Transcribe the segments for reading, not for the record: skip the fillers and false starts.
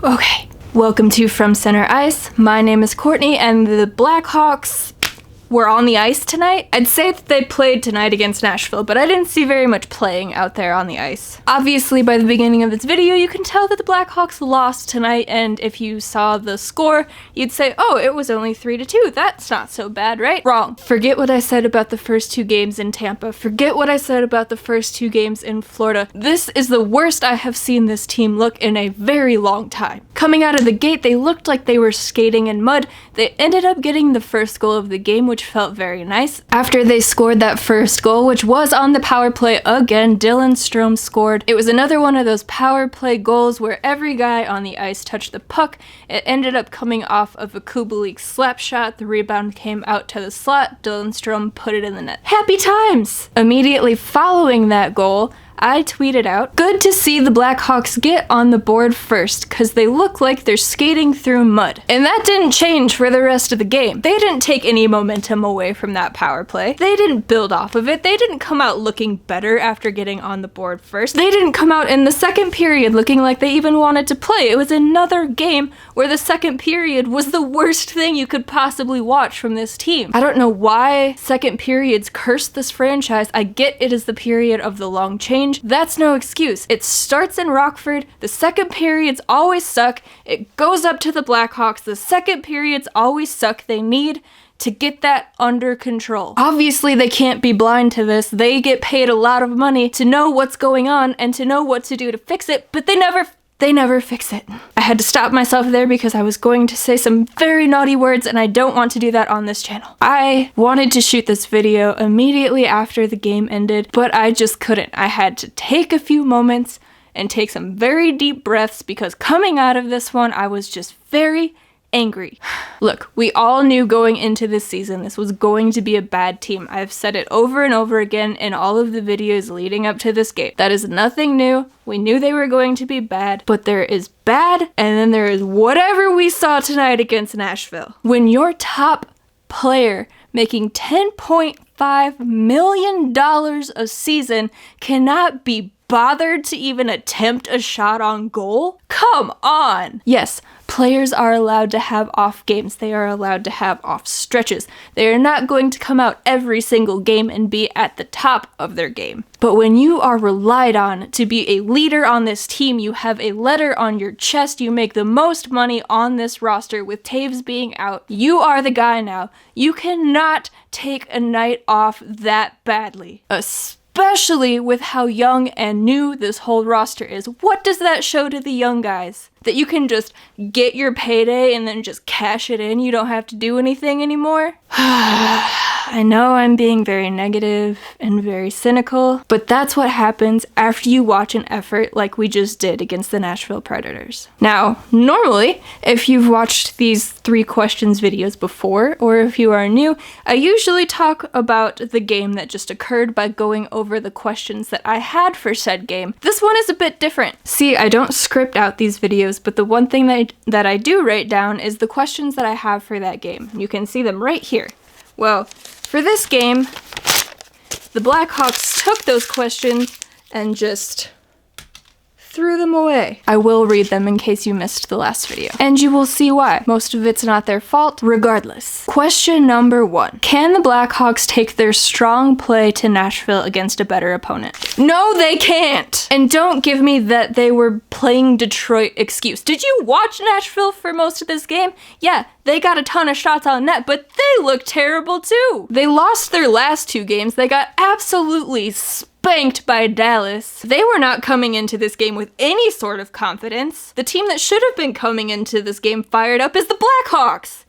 Okay, welcome to From Center Ice. My name is Courtney, and the Blackhawks were on the ice tonight. I'd say that they played tonight against Nashville, but I didn't see very much playing out there on the ice. Obviously, by the beginning of this video, you can tell that the Blackhawks lost tonight, and if you saw the score, you'd say, oh, it was only 3-2. That's not so bad, right? Wrong. Forget what I said about the first two games in Tampa. Forget what I said about the first two games in Florida. This is the worst I have seen this team look in a very long time. Coming out of the gate, they looked like they were skating in mud. They ended up getting the first goal of the game, which felt very nice. After they scored that first goal, which was on the power play again, Dylan Strome scored. It was another one of those power play goals where every guy on the ice touched the puck. It ended up coming off of a Kubalik slap shot. The rebound came out to the slot. Dylan Strome put it in the net. Happy times! Immediately following that goal, I tweeted out, good to see the Blackhawks get on the board first, cause they look like they're skating through mud. And that didn't change for the rest of the game. They didn't take any momentum away from that power play. They didn't build off of it. They didn't come out looking better after getting on the board first. They didn't come out in the second period looking like they even wanted to play. It was another game where the second period was the worst thing you could possibly watch from this team. I don't know why second periods cursed this franchise. I get it is the period of the long change. That's no excuse. It starts in Rockford. The second periods always suck. It goes up to the Blackhawks. The second periods always suck. They need to get that under control. Obviously, they can't be blind to this. They get paid a lot of money to know what's going on and to know what to do to fix it, but they never fix it. I had to stop myself there because I was going to say some very naughty words and I don't want to do that on this channel. I wanted to shoot this video immediately after the game ended, but I just couldn't. I had to take a few moments and take some very deep breaths because coming out of this one, I was just very angry. Look, we all knew going into this season this was going to be a bad team. I've said it over and over again in all of the videos leading up to this game. That is nothing new. We knew they were going to be bad, but there is bad and then there is whatever we saw tonight against Nashville. When your top player making $10.5 million a season cannot be bothered to even attempt a shot on goal? Come on! Yes, players are allowed to have off games. They are allowed to have off stretches. They are not going to come out every single game and be at the top of their game. But when you are relied on to be a leader on this team, you have a letter on your chest, you make the most money on this roster with Taves being out, you are the guy now. You cannot take a night off that badly. Especially with how young and new this whole roster is. What does that show to the young guys? That you can just get your payday and then just cash it in? You don't have to do anything anymore? I know I'm being very negative and very cynical, but that's what happens after you watch an effort like we just did against the Nashville Predators. Now, normally, if you've watched these 3 questions videos before, or if you are new, I usually talk about the game that just occurred by going over the questions that I had for said game. This one is a bit different. See, I don't script out these videos, but the one thing that I do write down is the questions that I have for that game. You can see them right here. Well, for this game, the Blackhawks took those questions and just threw them away. I will read them in case you missed the last video. And you will see why. Most of it's not their fault, regardless. Question number 1. Can the Blackhawks take their strong play to Nashville against a better opponent? No, they can't! And don't give me that they were playing Detroit excuse. Did you watch Nashville for most of this game? Yeah, they got a ton of shots on net, but they look terrible too. They lost their last 2 games. They got absolutely spanked by Dallas. They were not coming into this game with any sort of confidence. The team that should have been coming into this game fired up is the Blackhawks.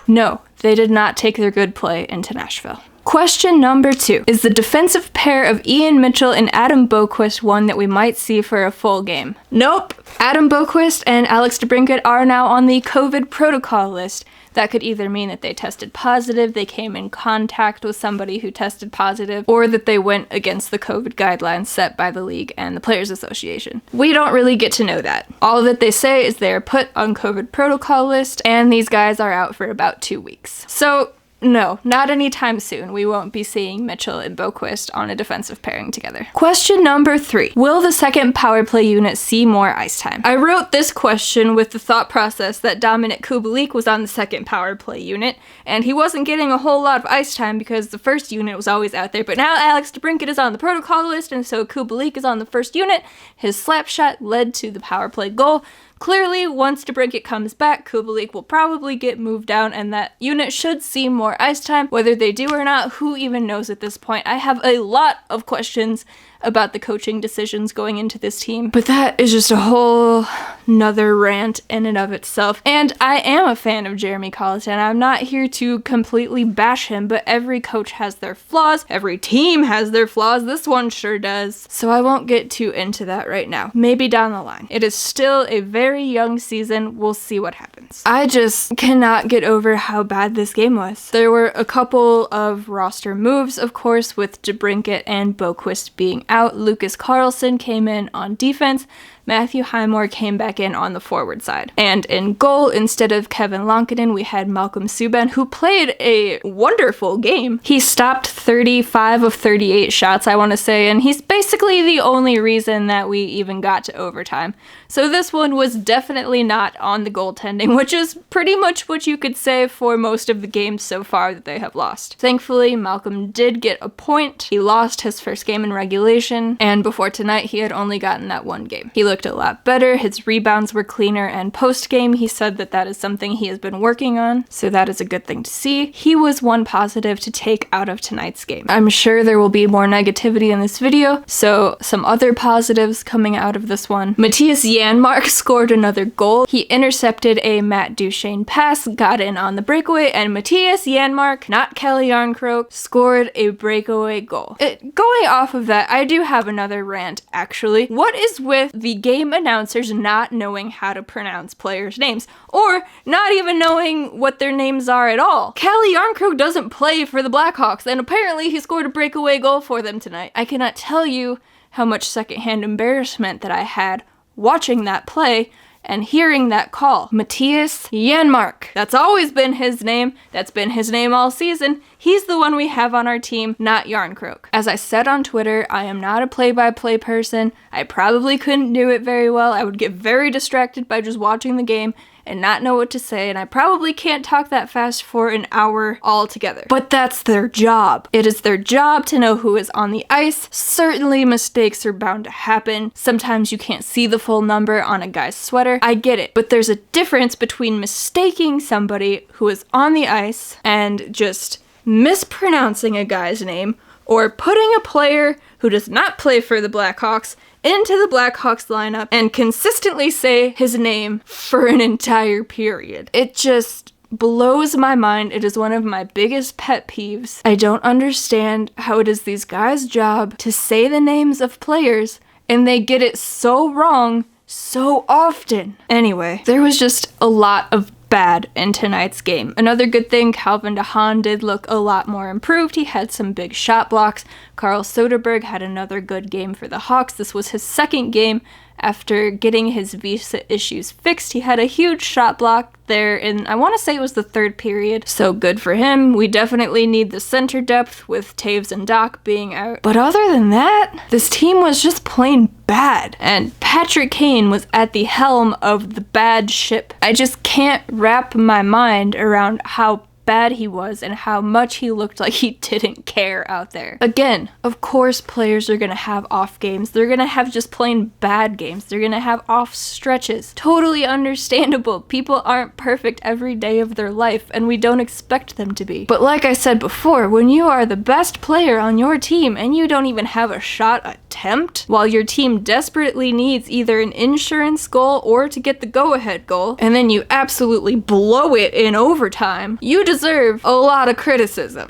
No, they did not take their good play into Nashville. Question number 2. Is the defensive pair of Ian Mitchell and Adam Boqvist one that we might see for a full game? Nope. Adam Boqvist and Alex DeBrincat are now on the COVID protocol list. That could either mean that they tested positive, they came in contact with somebody who tested positive, or that they went against the COVID guidelines set by the league and the Players Association. We don't really get to know that. All that they say is they are put on COVID protocol list, and these guys are out for about 2 weeks. So no, not anytime soon. We won't be seeing Mitchell and Boquist on a defensive pairing together. Question number 3. Will the second power play unit see more ice time? I wrote this question with the thought process that Dominik Kubalik was on the second power play unit, and he wasn't getting a whole lot of ice time because the first unit was always out there, but now Alex DeBrincat is on the protocol list, and so Kubalik is on the first unit. His slap shot led to the power play goal. Clearly, once DeBrincat comes back, Kubalik will probably get moved down, and that unit should see more ice time. Whether they do or not, who even knows at this point? I have a lot of questions about the coaching decisions going into this team, but that is just a whole nother rant in and of itself. And I am a fan of Jeremy Colleton. I'm not here to completely bash him, but every coach has their flaws. Every team has their flaws. This one sure does. So I won't get too into that right now. Maybe down the line. It is still a very young season. We'll see what happens. I just cannot get over how bad this game was. There were a couple of roster moves, of course, with DeBrincat and Boquist being out. Lucas Carlson came in on defense. Matthew Highmore came back in on the forward side. And in goal, instead of Kevin Lankinen, we had Malcolm Subban, who played a wonderful game. He stopped 35 of 38 shots, I want to say, and he's basically the only reason that we even got to overtime. So this one was definitely not on the goaltending, which is pretty much what you could say for most of the games so far that they have lost. Thankfully, Malcolm did get a point. He lost his first game in regulation, and before tonight, he had only gotten that one game. He looked a lot better. His rebounds were cleaner, and post-game, he said that that is something he has been working on, so that is a good thing to see. He was one positive to take out of tonight's game. I'm sure there will be more negativity in this video, so some other positives coming out of this one. Matthias Janmark scored another goal. He intercepted a Matt Duchene pass, got in on the breakaway, and Matthias Janmark, not Kelly Yarncroke, scored a breakaway goal. Going off of that, I do have another rant, actually. What is with the game announcers not knowing how to pronounce players' names, or not even knowing what their names are at all? Kelly Yarncroke doesn't play for the Blackhawks, and apparently he scored a breakaway goal for them tonight. I cannot tell you how much secondhand embarrassment that I had watching that play and hearing that call. Matthias Janmark. That's always been his name. That's been his name all season. He's the one we have on our team, not Yarncroke. As I said on Twitter, I am not a play-by-play person. I probably couldn't do it very well. I would get very distracted by just watching the game and not know what to say, and I probably can't talk that fast for an hour altogether. But that's their job. It is their job to know who is on the ice. Certainly mistakes are bound to happen. Sometimes you can't see the full number on a guy's sweater. I get it. But there's a difference between mistaking somebody who is on the ice and just mispronouncing a guy's name, or putting a player who does not play for the Blackhawks into the Blackhawks lineup and consistently say his name for an entire period. It just blows my mind. It is one of my biggest pet peeves. I don't understand how it is these guys' job to say the names of players and they get it so wrong so often. Anyway, there was just a lot of bad in tonight's game. Another good thing, Calvin DeHaan did look a lot more improved. He had some big shot blocks. Carl Soderberg had another good game for the Hawks. This was his second game after getting his visa issues fixed. He had a huge shot block there in, I want to say it was the third period, so good for him. We definitely need the center depth with Taves and Doc being out. But other than that, this team was just plain bad, and Patrick Kane was at the helm of the bad ship. I just can't wrap my mind around how bad he was and how much he looked like he didn't care out there. Again, of course players are gonna have off games. They're gonna have just plain bad games. They're gonna have off stretches. Totally understandable. People aren't perfect every day of their life, and we don't expect them to be. But like I said before, when you are the best player on your team and you don't even have a shot attempt, while your team desperately needs either an insurance goal or to get the go-ahead goal, and then you absolutely blow it in overtime, you deserve a lot of criticism.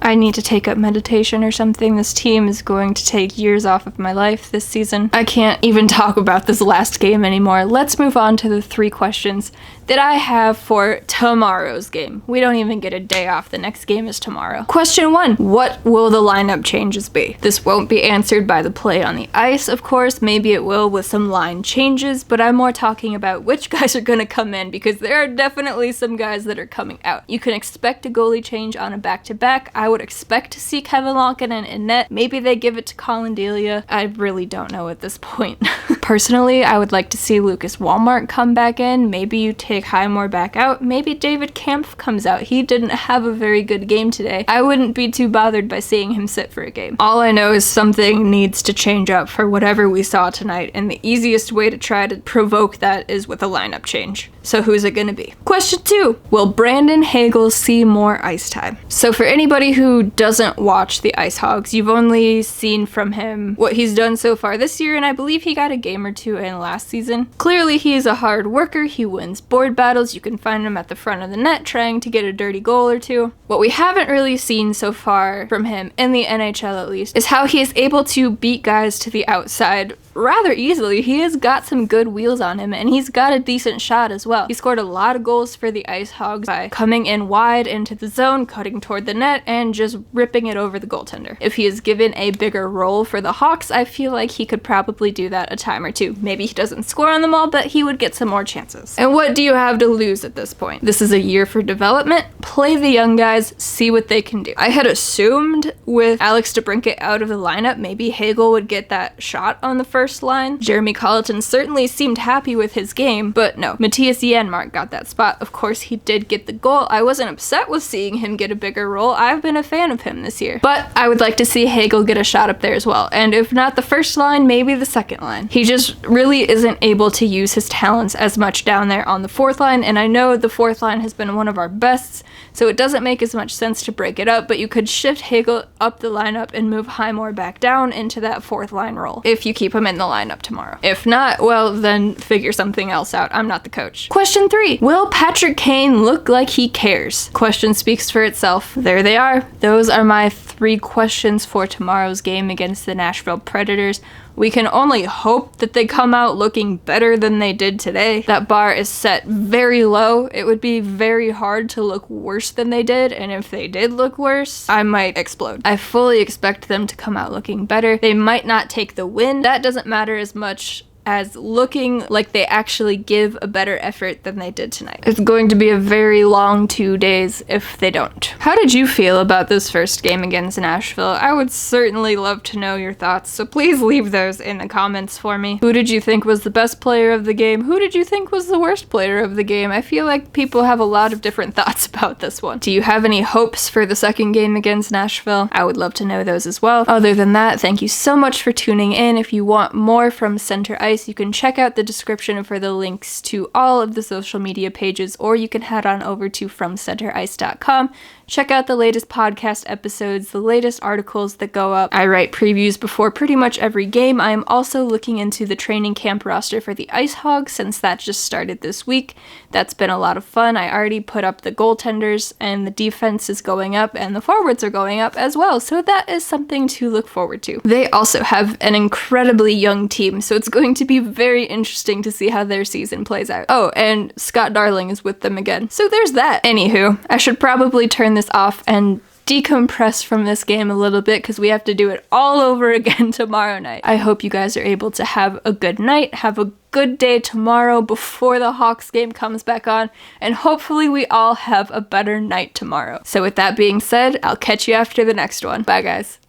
I need to take up meditation or something. This team is going to take years off of my life this season. I can't even talk about this last game anymore. Let's move on to the 3 questions that I have for tomorrow's game. We don't even get a day off. The next game is tomorrow. Question 1. What will the lineup changes be? This won't be answered by the play on the ice, of course. Maybe it will with some line changes, but I'm more talking about which guys are going to come in, because there are definitely some guys that are coming out. You can expect a goalie change on a back-to-back. I would expect to see Kevin Lankinen in net. Maybe they give it to Colin Delia. I really don't know at this point. Personally, I would like to see Lucas Walmart come back in. Maybe you take Highmore back out. Maybe David Kampf comes out. He didn't have a very good game today. I wouldn't be too bothered by seeing him sit for a game. All I know is something needs to change up for whatever we saw tonight, and the easiest way to try to provoke that is with a lineup change. So who's it gonna be? Question 2. Will Brandon Hagel see more ice time? So for anybody who doesn't watch the Ice Hogs, you've only seen from him what he's done so far this year, and I believe he got a game or two in last season. Clearly he is a hard worker. He wins board battles. You can find him at the front of the net trying to get a dirty goal or two. What we haven't really seen so far from him, in the NHL at least, is how he is able to beat guys to the outside rather easily. He has got some good wheels on him, and he's got a decent shot as well. He scored a lot of goals for the Ice Hogs by coming in wide into the zone, cutting toward the net, and just ripping it over the goaltender. If he is given a bigger role for the Hawks, I feel like he could probably do that a time or two. Maybe he doesn't score on them all, but he would get some more chances. And what do you have to lose at this point? This is a year for development. Play the young guys, see what they can do. I had assumed with Alex DeBrincat out of the lineup, maybe Hagel would get that shot on the first line. Jeremy Colleton certainly seemed happy with his game, but no, Matthias Janmark got that spot. Of course, he did get the goal. I wasn't upset with seeing him get a bigger role. I've been a fan of him this year, but I would like to see Hagel get a shot up there as well. And if not the first line, maybe the second line. He just really isn't able to use his talents as much down there on the fourth line, and I know the fourth line has been one of our best, so it doesn't make as much sense to break it up, but you could shift Hagel up the lineup and move Highmore back down into that fourth line role if you keep him in the lineup tomorrow. If not, well, then figure something else out. I'm not the coach. Question 3. Will Patrick Kane look like he cares? Question speaks for itself. There they are. Those are my 3 questions for tomorrow's game against the Nashville Predators. We can only hope that they come out looking better than they did today. That bar is set very low. It would be very hard to look worse than they did, and if they did look worse, I might explode. I fully expect them to come out looking better. They might not take the win. That doesn't matter as much as looking like they actually give a better effort than they did tonight. It's going to be a very long 2 days if they don't. How did you feel about this first game against Nashville? I would certainly love to know your thoughts, so please leave those in the comments for me. Who did you think was the best player of the game? Who did you think was the worst player of the game? I feel like people have a lot of different thoughts about this one. Do you have any hopes for the second game against Nashville? I would love to know those as well. Other than that, thank you so much for tuning in. If you want more from Center Ice, you can check out the description for the links to all of the social media pages, or you can head on over to FromCenterIce.com. Check out the latest podcast episodes, the latest articles that go up. I write previews before pretty much every game. I am also looking into the training camp roster for the Ice Hogs since that just started this week. That's been a lot of fun. I already put up the goaltenders, and the defense is going up, and the forwards are going up as well, so that is something to look forward to. They also have an incredibly young team, so it's going to be very interesting to see how their season plays out. Oh, and Scott Darling is with them again. So there's that. Anywho, I should probably turn this off and decompress from this game a little bit because we have to do it all over again tomorrow night. I hope you guys are able to have a good night, have a good day tomorrow before the Hawks game comes back on, and hopefully we all have a better night tomorrow. So with that being said, I'll catch you after the next one. Bye guys.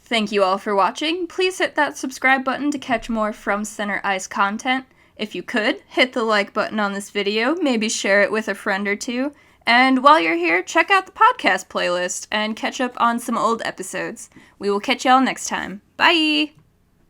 Thank you all for watching. Please hit that subscribe button to catch more From Center Ice content. If you could, hit the like button on this video, maybe share it with a friend or two. And while you're here, check out the podcast playlist and catch up on some old episodes. We will catch y'all next time. Bye!